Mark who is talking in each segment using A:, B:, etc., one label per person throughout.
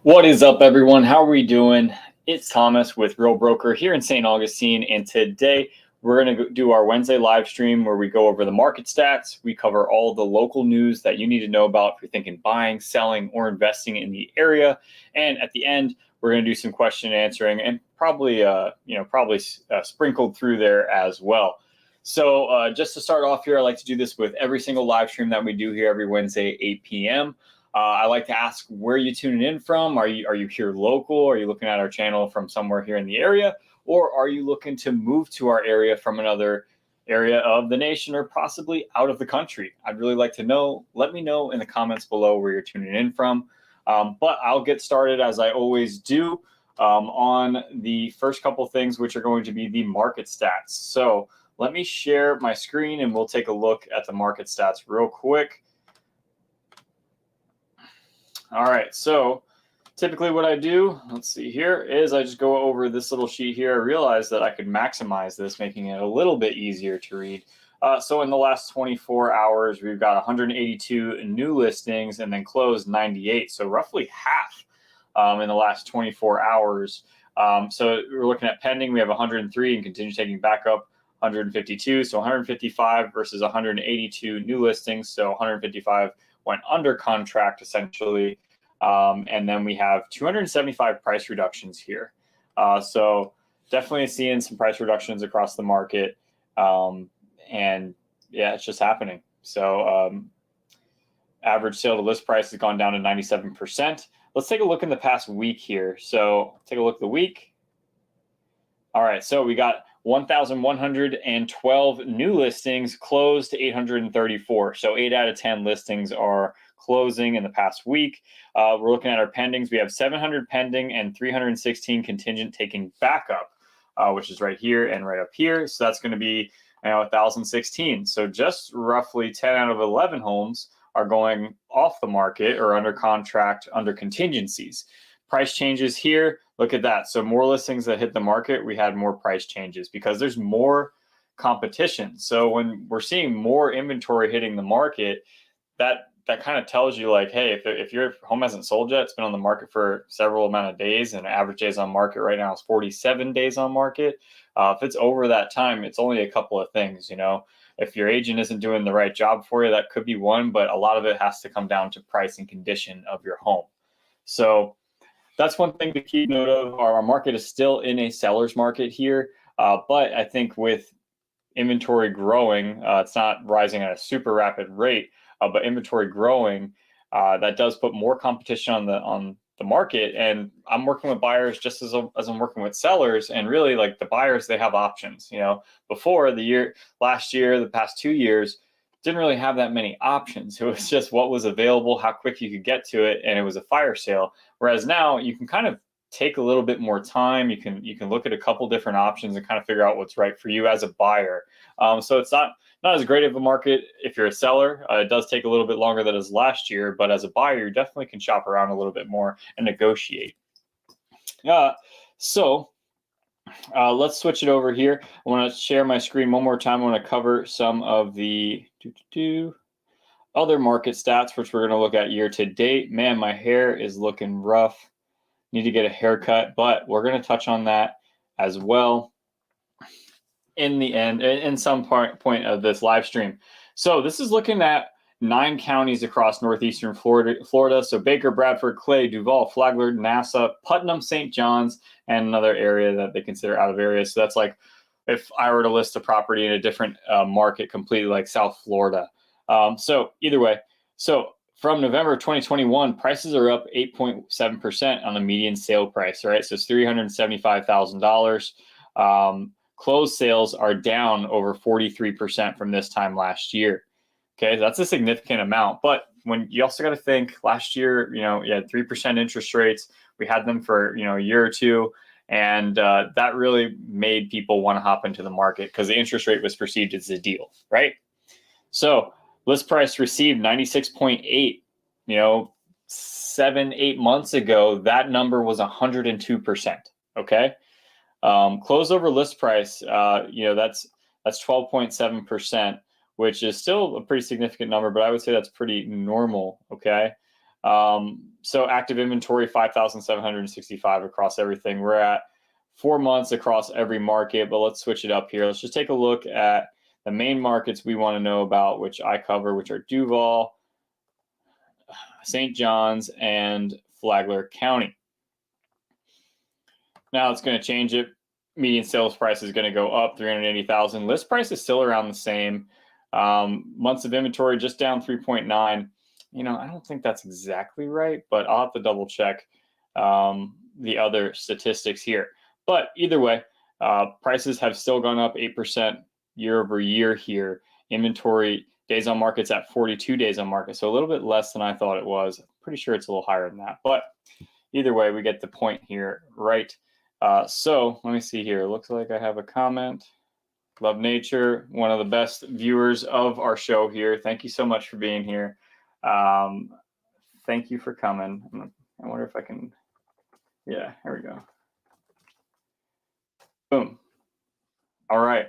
A: What is up, everyone? How are we doing? It's Thomas with Real Broker here in St. Augustine, and today we're going to do our Wednesday live stream where we go over the market stats. We cover all the local news that you need to know about if you're thinking buying, selling, or investing in the area. And at the end, we're going to do some question answering and probably sprinkled through there as well. So just to start off here, I like to do this with every single live stream that we do here every Wednesday, 8 p.m. I like to ask where you tuning in from. Are you here local? Are you looking at our channel from somewhere here in the area? Or are you looking to move to our area from another area of the nation or possibly out of the country? I'd really like to know. Let me know in the comments below where you're tuning in from. But I'll get started as I always do on the first couple things, which are going to be the market stats. So let me share my screen and we'll take a look at the market stats real quick. All right, so typically what I do, let's see here, is I just go over this little sheet here. I realized that I could maximize this, making it a little bit easier to read. So in the last 24 hours, we've got 182 new listings and then closed 98. So roughly half in the last 24 hours. So we're looking at pending. We have 103 and continue taking back up 152. So 155 versus 182 new listings. So 155 went under contract essentially. And then we have 275 price reductions here. So definitely seeing some price reductions across the market. And yeah, it's just happening. So average sale to list price has gone down to 97%. Let's take a look in the past week here. So take a look at the week. All right, so we got 1,112 new listings, closed 834. So 8 out of 10 listings are closing in the past week. We're looking at our pendings. We have 700 pending and 316 contingent taking backup, which is right here and right up here. So that's going to be 1,016. So just roughly 10 out of 11 homes are going off the market or under contract under contingencies. Price changes here. Look at that. So more listings that hit the market, we had more price changes because there's more competition. So when we're seeing more inventory hitting the market, that kind of tells you like, hey, if your home hasn't sold yet, it's been on the market for several amount of days, and average days on market right now is 47 days on market. If it's over that time, it's only a couple of things, If your agent isn't doing the right job for you, that could be one, but a lot of it has to come down to price and condition of your home. So that's one thing to keep note of. Our market is still in a seller's market here, but I think with inventory growing, it's not rising at a super rapid rate, but inventory growing, that does put more competition on the market. And I'm working with buyers just as I'm working with sellers, and really like the buyers, they have options. Before last year, the past 2 years, didn't really have that many options. It was just what was available, how quick you could get to it, and it was a fire sale. Whereas now you can kind of take a little bit more time. You can look at a couple different options and kind of figure out what's right for you as a buyer. So it's not as great of a market if you're a seller. It does take a little bit longer than it was last year, but as a buyer, you definitely can shop around a little bit more and negotiate. So let's switch it over here. I want to share my screen one more time. I want to cover some of the other market stats, which we're going to look at year to date. Man, my hair is looking rough. Need to get a haircut, but we're going to touch on that as well in the end, in some point of this live stream. So this is looking at 9 counties across northeastern Florida. So Baker, Bradford, Clay, Duval, Flagler, Nassau, Putnam, St. John's, and another area that they consider out of area. So that's like if I were to list a property in a different market completely, like South Florida. So either way, so from November 2021, prices are up 8.7% on the median sale price, right? So it's $375,000. Closed sales are down over 43% from this time last year. Okay, that's a significant amount. But when you also got to think last year, you had 3% interest rates. We had them for, a year or two. And that really made people want to hop into the market because the interest rate was perceived as a deal, right? So list price received 96.8, 7-8 months ago, that number was 102%. Okay. Close over list price, that's 12.7%, which is still a pretty significant number, but I would say that's pretty normal. Okay. So active inventory, 5,765 across everything. We're at 4 months across every market, but let's switch it up here. Let's just take a look at the main markets we want to know about, which I cover, which are Duval, St. John's, and Flagler County. Now it's going to change it. Median sales price is going to go up 380,000. List price is still around the same. Months of inventory just down 3.9. I don't think that's exactly right, but I'll have to double check the other statistics here. But either way, prices have still gone up 8% year over year here. Inventory days on market's at 42 days on market, so a little bit less than I thought it was. Pretty sure it's a little higher than that, but either way, we get the point here, right? So let me see here. It looks like I have a comment. Love Nature, one of the best viewers of our show here. Thank you so much for being here. Thank you for coming. I wonder if I can, yeah, here we go. Boom. All right.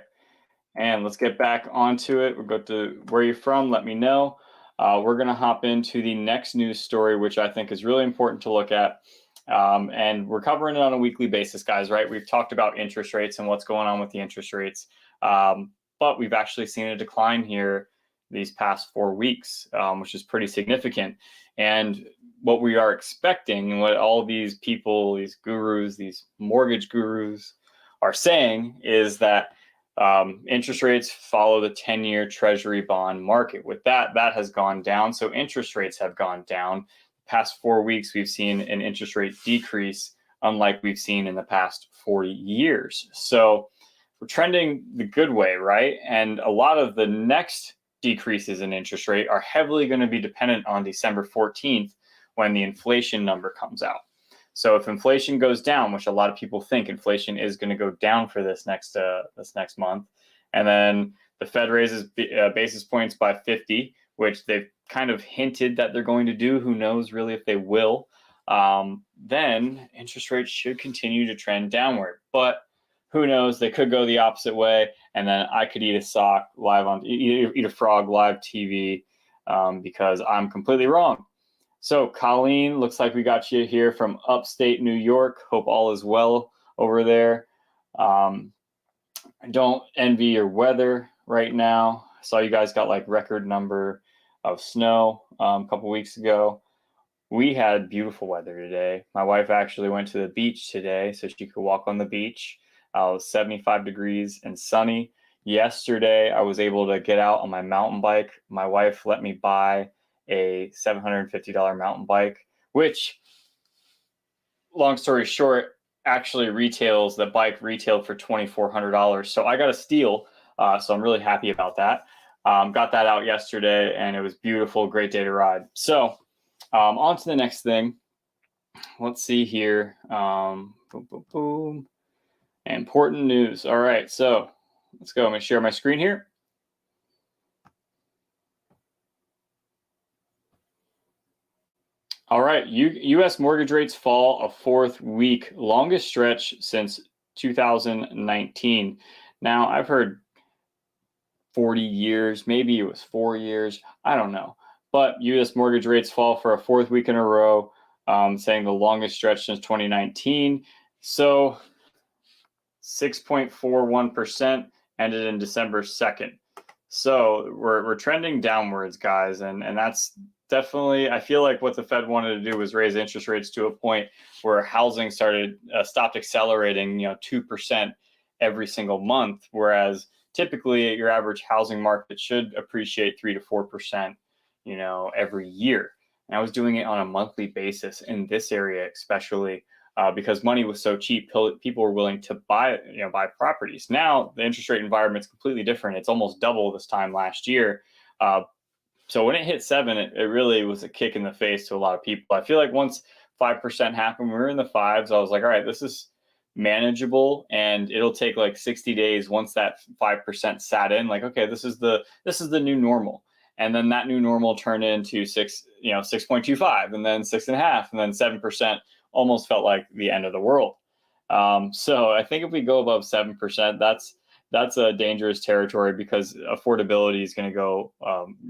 A: And let's get back onto it. We'll go to where you're from. Let me know. We're going to hop into the next news story, which I think is really important to look at. And we're covering it on a weekly basis, guys, right? We've talked about interest rates and what's going on with the interest rates. But we've actually seen a decline here these past 4 weeks, which is pretty significant. And what we are expecting and what all these people, these gurus, these mortgage gurus are saying is that interest rates follow the 10-year treasury bond market. With that has gone down. So interest rates have gone down. The past 4 weeks, we've seen an interest rate decrease, unlike we've seen in the past 40 years. So we're trending the good way, right? And a lot of the next decreases in interest rate are heavily going to be dependent on December 14th when the inflation number comes out. So if inflation goes down, which a lot of people think inflation is going to go down for this next month, and then the Fed raises basis points by 50, which they've kind of hinted that they're going to do. Who knows really if they will? Then interest rates should continue to trend downward. But who knows? They could go the opposite way, and then I could eat a sock live on eat a frog live TV because I'm completely wrong. So Colleen, looks like we got you here from upstate New York. Hope all is well over there. I don't envy your weather right now. I saw you guys got like record number of snow a couple weeks ago. We had beautiful weather today. My wife actually went to the beach today so she could walk on the beach. It was 75 degrees and sunny. Yesterday, I was able to get out on my mountain bike. My wife let me buy a $750 mountain bike, which, long story short, actually the bike retailed for $2,400. So I got a steal. So I'm really happy about that. Got that out yesterday and it was beautiful. Great day to ride. So on to the next thing. Let's see here. Boom, boom, boom. Important news. All right. So let's go. I'm going to share my screen here. All right, U.S. mortgage rates fall a fourth week, longest stretch since 2019. Now, I've heard 40 years, maybe it was 4 years, I don't know. But U.S. mortgage rates fall for a fourth week in a row, saying the longest stretch since 2019. So 6.41% ended in December 2nd. So we're trending downwards, guys, and that's definitely, I feel like what the Fed wanted to do was raise interest rates to a point where housing stopped accelerating, 2% every single month, whereas typically your average housing market should appreciate 3 to 4%, every year. And I was doing it on a monthly basis in this area, especially because money was so cheap, people were willing to buy properties. Now the interest rate environment is completely different. It's almost double this time last year. So when it hit 7, it really was a kick in the face to a lot of people. I feel like once 5% happened, we were in the 5s. I was like, all right, this is manageable, and it'll take like 60 days once that 5% sat in. Like, okay, this is the new normal. And then that new normal turned into 6.25, and then 6.5, and then 7%. Almost felt like the end of the world. So I think if we go above 7%, that's a dangerous territory because affordability is going to go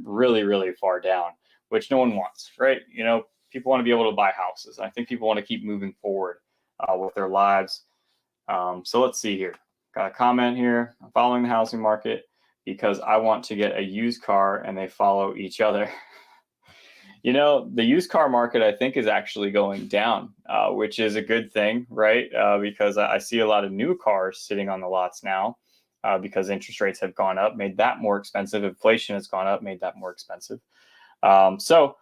A: really, really far down, which no one wants, right? People want to be able to buy houses. I think people want to keep moving forward with their lives. So let's see here. Got a comment here. I'm following the housing market because I want to get a used car, and they follow each other. You know, the used car market, I think, is actually going down, which is a good thing, right? Because I see a lot of new cars sitting on the lots now because interest rates have gone up, made that more expensive. Inflation has gone up, made that more expensive. So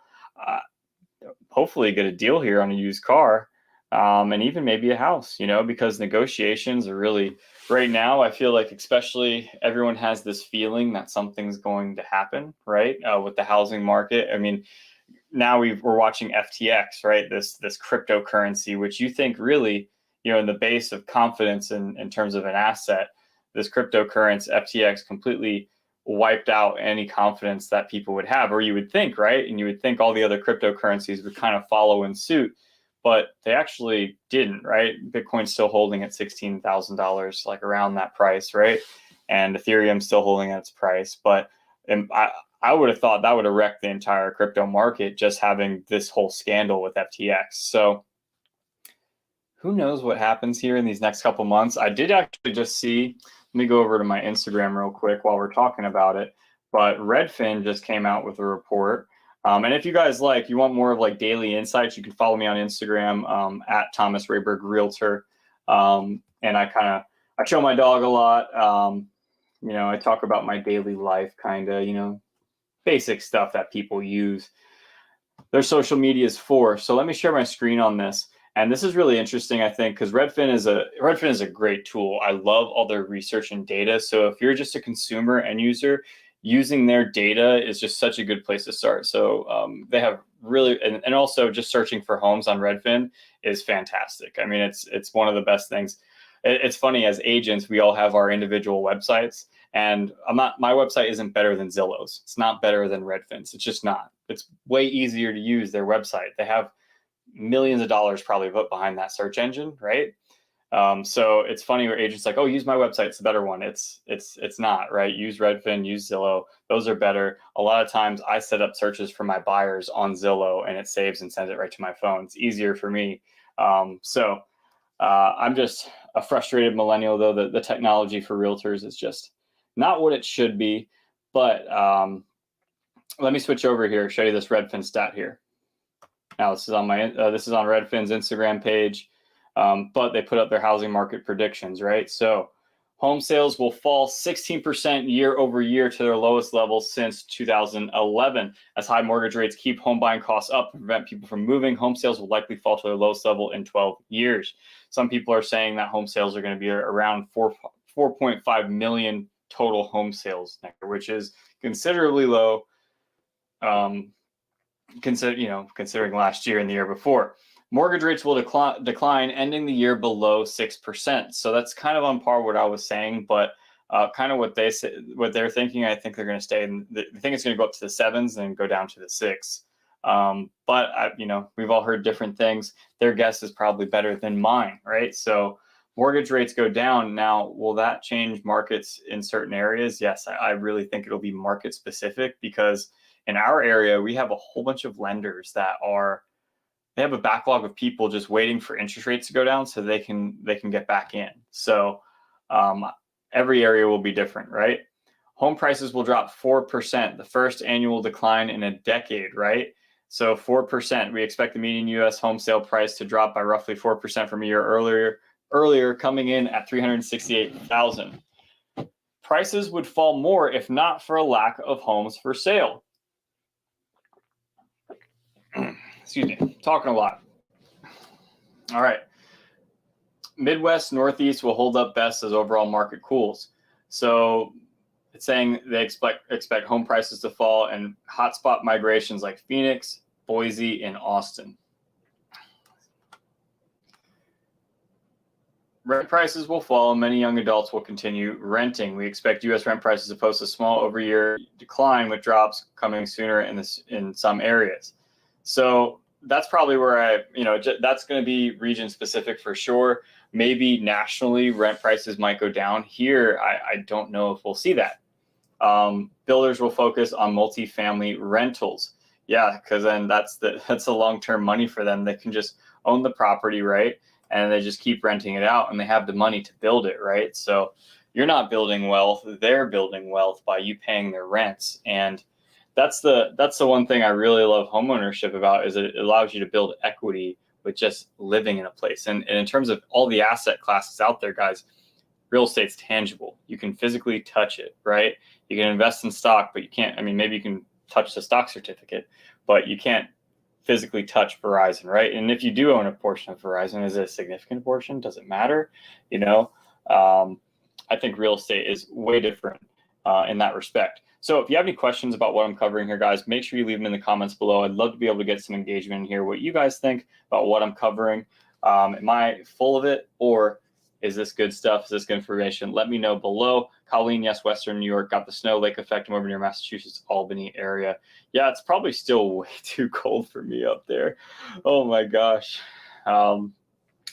A: hopefully get a deal here on a used car, and even maybe a house, you know, because negotiations are really, right now, I feel like especially everyone has this feeling that something's going to happen, right? With the housing market. I mean, now we're watching FTX, right? This cryptocurrency, which you think really, you know, in the base of confidence in terms of an asset, this cryptocurrency, FTX, completely wiped out any confidence that people would have, or you would think, right? And you would think all the other cryptocurrencies would kind of follow in suit, but they actually didn't, right? Bitcoin's still holding at $16,000, like around that price, right? And Ethereum's still holding at its price. But I would have thought that would have wrecked the entire crypto market, just having this whole scandal with FTX. So who knows what happens here in these next couple months. I did actually just see, let me go over to my Instagram real quick while we're talking about it. But Redfin just came out with a report. And if you guys you want more of like daily insights, you can follow me on Instagram at Thomas Rayberg Realtor. And I show my dog a lot. You know, I talk about my daily life, kind of, you know, basic stuff that people use their social medias for. So let me share my screen on this. And this is really interesting, I think, because Redfin is a great tool. I love all their research and data. So if you're just a consumer end user, using their data is just such a good place to start. So they have really, and also just searching for homes on Redfin is fantastic. I mean, it's one of the best things. It's funny, as agents, we all have our individual websites, and my website isn't better than Zillow's. It's not better than Redfin's. It's just not. It's way easier to use their website. They have millions of dollars probably put behind that search engine, right? So it's funny where agents like, oh, use my website, it's the better one. It's not, right? Use Redfin, use Zillow. Those are better. A lot of times I set up searches for my buyers on Zillow, and it saves and sends it right to my phone. It's easier for me. So I'm just a frustrated millennial, though. The technology for realtors is just not what it should be. But let me switch over here, show you this Redfin stat here. Now this is on Redfin's Instagram page, but they put up their housing market predictions, right? So home sales will fall 16% year over year to their lowest level since 2011. As high mortgage rates keep home buying costs up and prevent people from moving, home sales will likely fall to their lowest level in 12 years. Some people are saying that home sales are going to be around 4.5 million total home sales next year, which is considerably low. Considering last year and the year before. Mortgage rates will decline, ending the year below 6%. So that's kind of on par with what I was saying, but kind of what they're thinking. I think they're going to stay in. They think it's going to go up to the 7s and go down to the 6. But we've all heard different things. Their guess is probably better than mine, right? So mortgage rates go down. Now, will that change markets in certain areas? Yes, I really think it'll be market specific, because in our area, we have a whole bunch of lenders that they have a backlog of people just waiting for interest rates to go down so they can get back in. So every area will be different, right? Home prices will drop 4%, the first annual decline in a decade, right? So 4%. We expect the median U.S. home sale price to drop by roughly 4% from a year earlier, coming in at $368,000. Prices would fall more if not for a lack of homes for sale. Excuse me, talking a lot. All right. Midwest, Northeast will hold up best as overall market cools. So it's saying they expect home prices to fall in hotspot migrations like Phoenix, Boise, and Austin. Rent prices will fall and many young adults will continue renting. We expect U.S. rent prices to post a small over-year decline, with drops coming sooner in some areas. So that's probably where that's going to be region specific for sure. Maybe nationally rent prices might go down. Here, I don't know if we'll see that. Builders will focus on multifamily rentals. Yeah, because then that's the long-term money for them. They can just own the property, right? And they just keep renting it out, and they have the money to build it, right? So you're not building wealth; they're building wealth by you paying their rents. And that's the one thing I really love homeownership about, is it allows you to build equity with just living in a place. And in terms of all the asset classes out there, guys, real estate's tangible. You can physically touch it, right? You can invest in stock, but you can't. I mean, maybe you can touch the stock certificate, but you can't physically touch Verizon, right? And if you do own a portion of Verizon, is it a significant portion? Does it matter? You know, I think real estate is way different in that respect. So if you have any questions about what I'm covering here, guys, make sure you leave them in the comments below. I'd love to be able to get some engagement in here. What you guys think about what I'm covering? Am I full of it, or is this good stuff? Is this good information? Let me know below. Colleen, yes, Western New York got the snow lake effect. I'm over near Massachusetts, Albany area. Yeah, it's probably still way too cold for me up there. Oh my gosh. I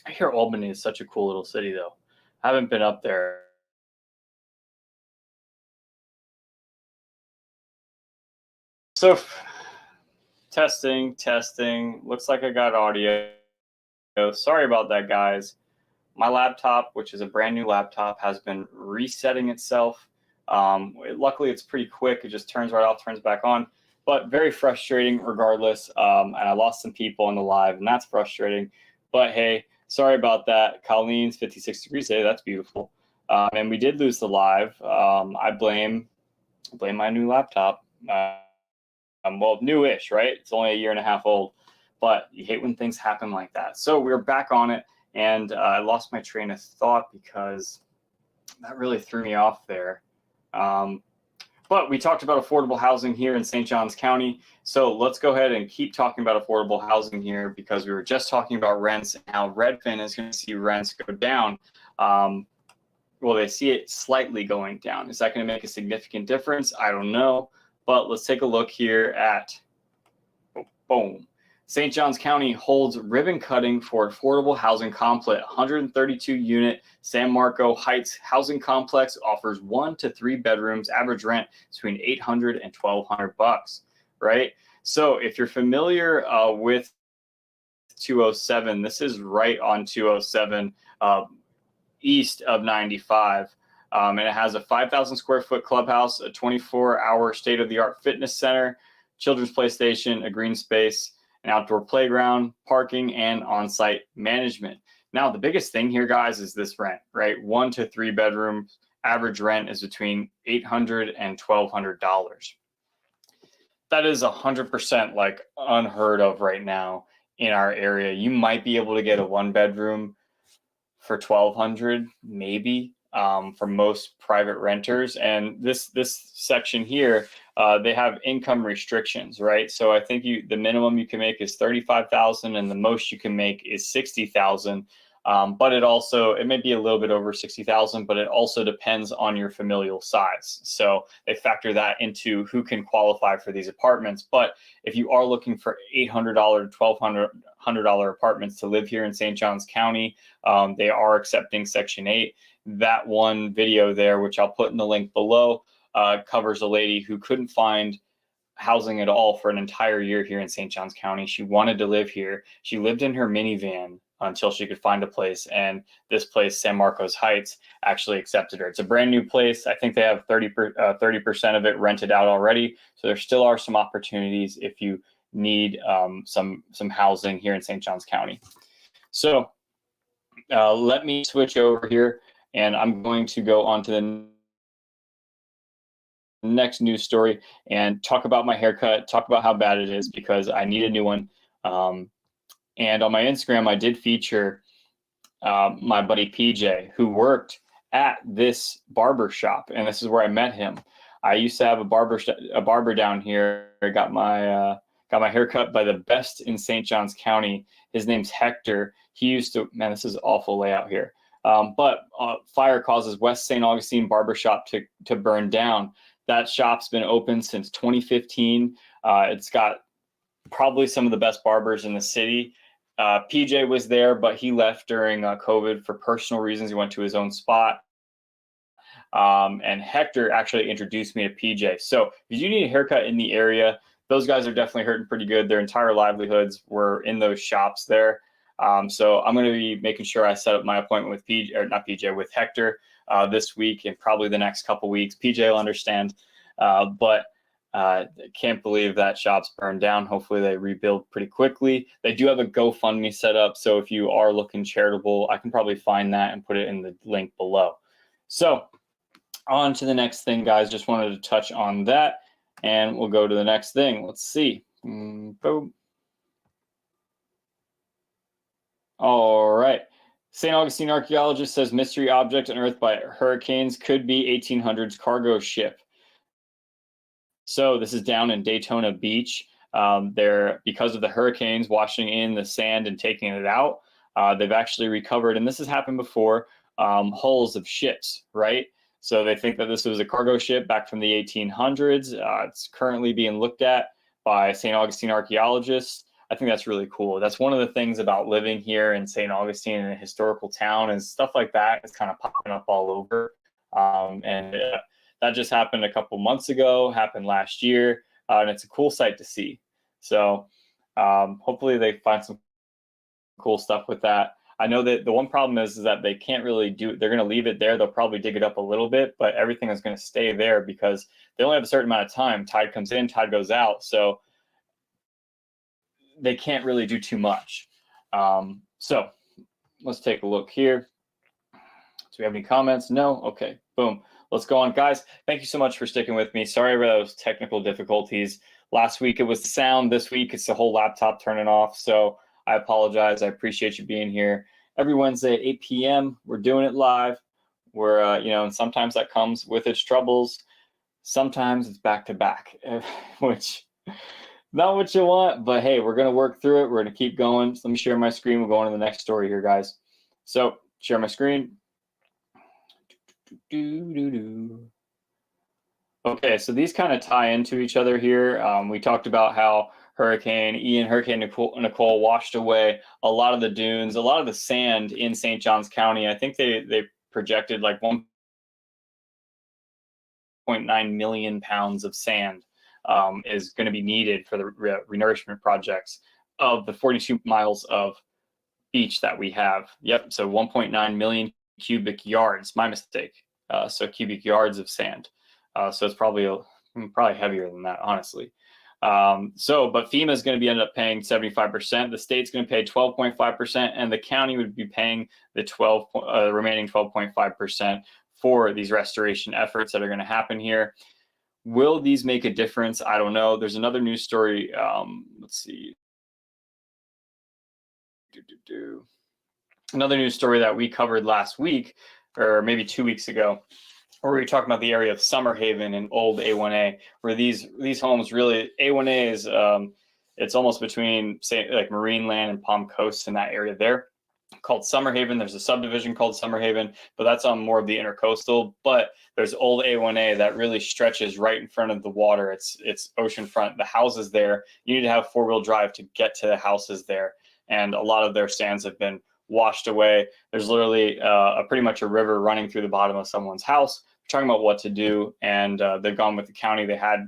A: hear Albany is such a cool little city, though. I haven't been up there. So testing. Looks like I got audio. Sorry about that, guys. My laptop, which is a brand new laptop, has been resetting itself. Luckily, it's pretty quick. It just turns right off, turns back on. But very frustrating regardless. And I lost some people on the live, and that's frustrating. But hey, sorry about that. Colleen's 56 degrees today. That's beautiful. And we did lose the live. I blame my new laptop. Well, newish, right? It's only a year and a half old, but you hate when things happen like that. So we're back on it, and I lost my train of thought because that really threw me off there. But we talked about affordable housing here in St. Johns County. So let's go ahead and keep talking about affordable housing here, because we were just talking about rents and how Redfin is going to see rents go down. Well, they see it slightly going down. Is that going to make a significant difference? I don't know. But let's take a look here at, boom. St. Johns County holds ribbon cutting for affordable housing complex. 132 unit San Marco Heights housing complex offers 1 to 3 bedrooms, average rent between $800 and $1,200, right? So if you're familiar with 207, this is right on 207 east of 95. And it has a 5,000 square foot clubhouse, a 24-hour state-of-the-art fitness center, children's play station, a green space, an outdoor playground, parking, and on-site management. Now, the biggest thing here, guys, is this rent, right? 1 to 3 bedrooms, average rent is between $800 and $1,200. That is 100% like unheard of right now in our area. You might be able to get a 1-bedroom for $1,200, maybe. For most private renters. And this section here, they have income restrictions, right? So I think the minimum you can make is $35,000, and the most you can make is $60,000. But it may be a little bit over $60,000, but it also depends on your familial size. So they factor that into who can qualify for these apartments. But if you are looking for $800 to $1,200 apartments to live here in St. Johns County, they are accepting Section 8. That one video there, which I'll put in the link below, covers a lady who couldn't find housing at all for an entire year here in St. Johns County. She wanted to live here. She lived in her minivan until she could find a place, and this place, San Marcos Heights, actually accepted her. It's a brand new place. I think they have 30% of it rented out already, so there still are some opportunities if you need some housing here in St. Johns County. So let me switch over here, and I'm going to go on to the next news story and talk about my haircut, talk about how bad it is, because I need a new one. And on my Instagram, I did feature my buddy PJ, who worked at this barber shop, and this is where I met him. I used to have a barber down here. I got my haircut by the best in St. Johns County. His name's Hector. He used to, man, this is awful layout here. But fire causes West St. Augustine barbershop to burn down. That shop's been open since 2015. It's got probably some of the best barbers in the city. PJ was there, but he left during COVID for personal reasons. He went to his own spot. And Hector actually introduced me to PJ. So if you need a haircut in the area, those guys are definitely hurting pretty good. Their entire livelihoods were in those shops there. So I'm going to be making sure I set up my appointment with PJ, or not PJ, with Hector this week and probably the next couple weeks. PJ will understand, but can't believe that shop's burned down. Hopefully they rebuild pretty quickly. They do have a GoFundMe set up, so if you are looking charitable, I can probably find that and put it in the link below. So on to the next thing, guys. Just wanted to touch on that, and we'll go to the next thing. Let's see. Boom. All right. St. Augustine Archaeologist says mystery object unearthed by hurricanes could be 1800s cargo ship. So this is down in Daytona Beach. Because of the hurricanes washing in the sand and taking it out, they've actually recovered, and this has happened before, hulls of ships, right? So they think that this was a cargo ship back from the 1800s. It's currently being looked at by St. Augustine Archaeologists. I think that's really cool. That's one of the things about living here in St. Augustine, in a historical town, is stuff like that is kind of popping up all over. That just happened a couple months ago, happened last year, and it's a cool sight to see. So hopefully they find some cool stuff with that. I know that the one problem is that they can't really do, they're going to leave it there. They'll probably dig it up a little bit, but everything is going to stay there because they only have a certain amount of time. Tide comes in, tide goes out. So they can't really do too much. So let's take a look here. Do we have any comments? No? Okay, boom. Let's go on, guys. Thank you so much for sticking with me. Sorry about those technical difficulties. Last week it was the sound. This week it's the whole laptop turning off. So I apologize. I appreciate you being here every Wednesday at 8 p.m. We're doing it live. We're, and sometimes that comes with its troubles. Sometimes it's back to back, which not what you want, but hey, we're going to work through it. We're going to keep going. So let me share my screen. We'll go on to the next story here, guys. So share my screen. Okay, so these kind of tie into each other here. We talked about how Hurricane Ian, Hurricane Nicole washed away a lot of the dunes, a lot of the sand in St. Johns County. I think they projected like 1.9 million pounds of sand is going to be needed for the renourishment projects of the 42 miles of beach that we have. Yep, so 1.9 million cubic yards, my mistake. So cubic yards of sand. So it's probably heavier than that, honestly. But FEMA is going to be end up paying 75%. The state's going to pay 12.5%, and the county would be paying the remaining 12.5% for these restoration efforts that are going to happen here. Will these make a difference? I don't know. There's another news story. Let's see. Another news story that we covered last week, or maybe 2 weeks ago, where we were talking about the area of Summer Haven and Old A1A, where these homes really, A1A is, it's almost between, say, like Marine Land and Palm Coast in that area there, called Summer Haven. There's a subdivision called Summer Haven, but that's on more of the intercoastal. But there's Old A1A that really stretches right in front of the water. It's oceanfront. The houses there, you need to have four-wheel drive to get to the houses there. And a lot of their sands have been washed away. There's literally pretty much a river running through the bottom of someone's house. We're talking about what to do, and they've gone with the county. They had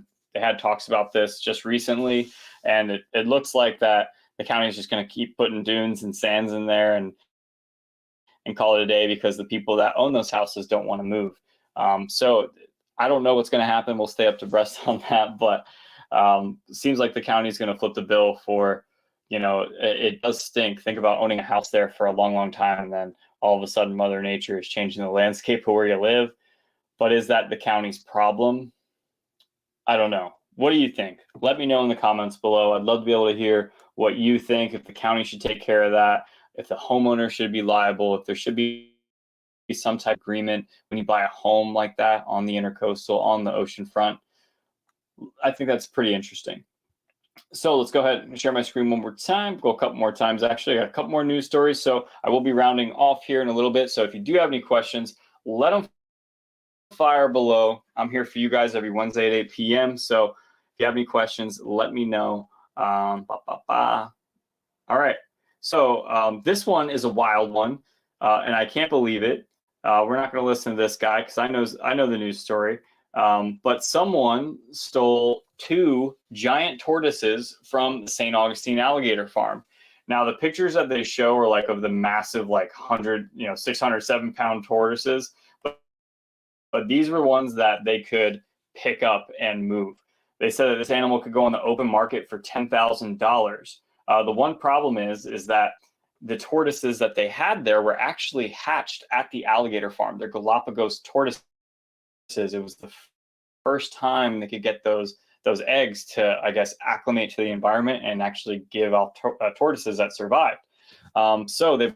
A: talks about this just recently, and it looks like that the county is just going to keep putting dunes and sands in there and call it a day because the people that own those houses don't want to move. So I don't know what's going to happen. We'll stay up to breast on that, but it seems like the county is going to flip the bill for, it does stink. Think about owning a house there for a long, long time, and then all of a sudden Mother Nature is changing the landscape of where you live. But is that the county's problem? I don't know. What do you think? Let me know in the comments below. I'd love to be able to hear what you think, if the county should take care of that, if the homeowner should be liable, if there should be some type of agreement when you buy a home like that on the intercoastal, on the ocean front. I think that's pretty interesting. So let's go ahead and share my screen one more time. Go a couple more times, actually. I got a couple more news stories. So I will be rounding off here in a little bit. So if you do have any questions, let them fire below. I'm here for you guys every Wednesday at 8 p.m. So if you have any questions, let me know. All right. So this one is a wild one, and I can't believe it. We're not going to listen to this guy because I know the news story. But someone stole 2 giant tortoises from the St. Augustine Alligator Farm. Now, the pictures that they show are like of the massive, like 607 pound tortoises, but these were ones that they could pick up and move. They said that this animal could go on the open market for $10,000. The one problem is that the tortoises that they had there were actually hatched at the alligator farm. They're Galapagos tortoises. It was the first time they could get those eggs to, I guess, acclimate to the environment and actually give off tortoises that survived. So they've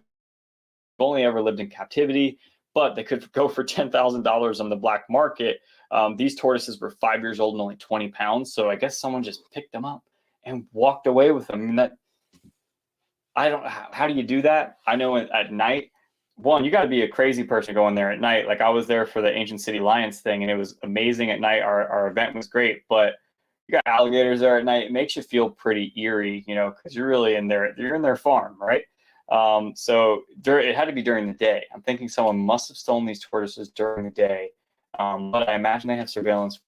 A: only ever lived in captivity, but they could go for $10,000 on the black market. These tortoises were 5 years old and only 20 pounds. So I guess someone just picked them up and walked away with them. And how do you do that? I know at night, one, you got to be a crazy person going there at night. Like I was there for the Ancient City Lions thing, and it was amazing at night. Our event was great, but you got alligators there at night. It makes you feel pretty eerie, because you're really you're in their farm, right? So it had to be during the day. I'm thinking someone must have stolen these tortoises during the day. But I imagine they have surveillance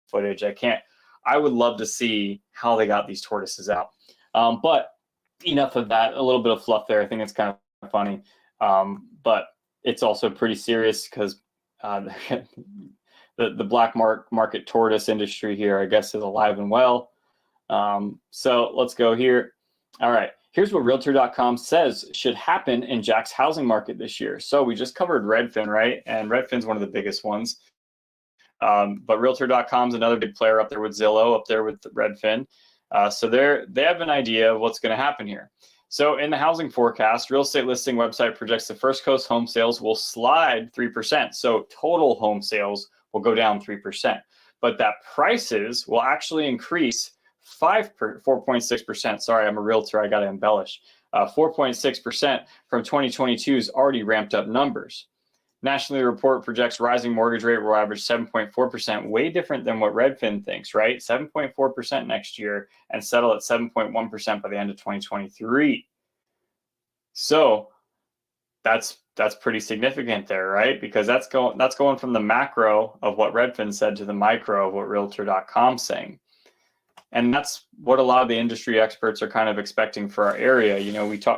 A: footage. I would love to see how they got these tortoises out. But enough of that, a little bit of fluff there. I think it's kind of funny. But it's also pretty serious because the black market tortoise industry here, I guess, is alive and well. So let's go here. All right. Here's what Realtor.com says should happen in Jack's housing market this year. So we just covered Redfin, right? And Redfin's one of the biggest ones. But Realtor.com is another big player up there with Zillow, up there with Redfin. So they have an idea of what's going to happen here. So in the housing forecast, real estate listing website projects the First Coast home sales will slide 3%. So total home sales will go down 3%, but that prices will actually increase 4.6%. Sorry, I'm a realtor. I got to embellish. 4.6% from 2022's already ramped up numbers. Nationally, the report projects rising mortgage rate will average 7.4%, way different than what Redfin thinks, right? 7.4% next year and settle at 7.1% by the end of 2023. So that's pretty significant there, right? Because that's going from the macro of what Redfin said to the micro of what Realtor.com saying. And that's what a lot of the industry experts are kind of expecting for our area.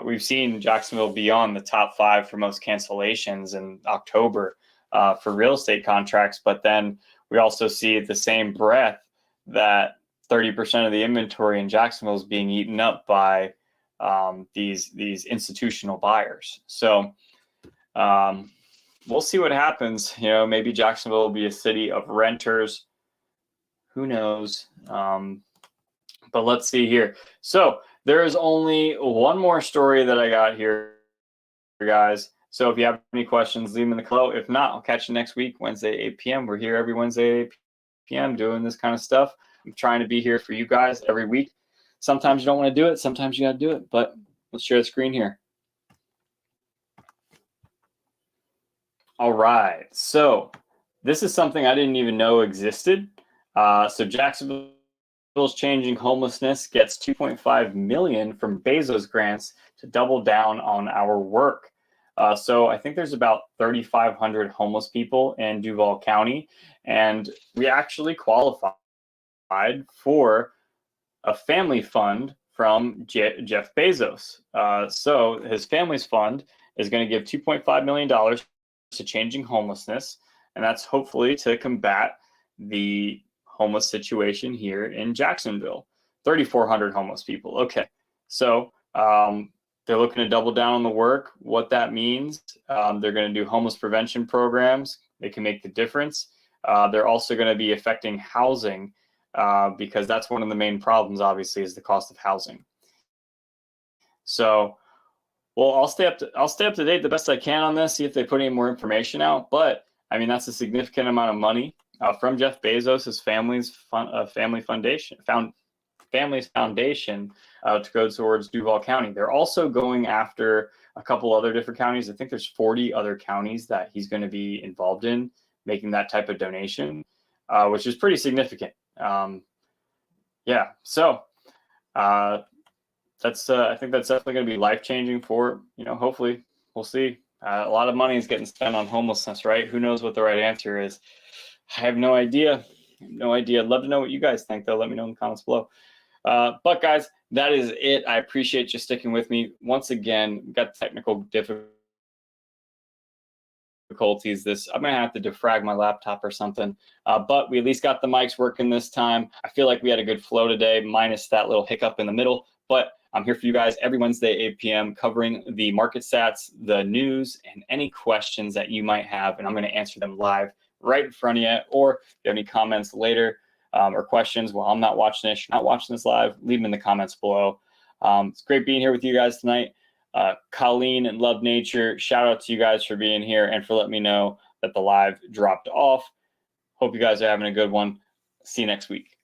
A: We've seen Jacksonville be on the top 5 for most cancellations in October for real estate contracts. But then we also see at the same breath that 30% of the inventory in Jacksonville is being eaten up by these institutional buyers. So we'll see what happens. Maybe Jacksonville will be a city of renters. Who knows? But let's see here. So there is only one more story that I got here, guys. So if you have any questions, leave them in the below. If not, I'll catch you next week, Wednesday, 8 p.m. We're here every Wednesday, 8 p.m. doing this kind of stuff. I'm trying to be here for you guys every week. Sometimes you don't want to do it. Sometimes you got to do it. But let's share the screen here. All right. So this is something I didn't even know existed. So Jacksonville's Changing Homelessness gets $2.5 million from Bezos grants to double down on our work. So I think there's about 3,500 homeless people in Duval County, and we actually qualified for a family fund from Jeff Bezos. So his family's fund is going to give $2.5 million to Changing Homelessness, and that's hopefully to combat the homeless situation here in Jacksonville. 3,400 homeless people. Okay, so they're looking to double down on the work. What that means, they're going to do homeless prevention programs. They can make the difference. They're also going to be affecting housing because that's one of the main problems, obviously, is the cost of housing. So, well, I'll stay up to date the best I can on this, see if they put any more information out. But I mean, that's a significant amount of money from Jeff Bezos' family's foundation to go towards Duval County. They're also going after a couple other different counties. I think there's 40 other counties that he's going to be involved in making that type of donation, which is pretty significant. Yeah, so that's I think that's definitely going to be life-changing for, hopefully. We'll see. A lot of money is getting spent on homelessness, right? Who knows what the right answer is? I have no idea. No idea. I'd love to know what you guys think, though. Let me know in the comments below. But guys, that is it. I appreciate you sticking with me. Once again, we've got technical difficulties. I'm gonna have to defrag my laptop or something, but we at least got the mics working this time. I feel like we had a good flow today, minus that little hiccup in the middle. But I'm here for you guys every Wednesday, 8 p.m., covering the market stats, the news, and any questions that you might have, and I'm going to answer them live right in front of you. Or if you have any comments later or questions while I'm not watching this, you're not watching this live, leave them in the comments below. It's great being here with you guys tonight. Colleen and Love Nature, shout out to you guys for being here and for letting me know that the live dropped off. Hope you guys are having a good one. See you next week.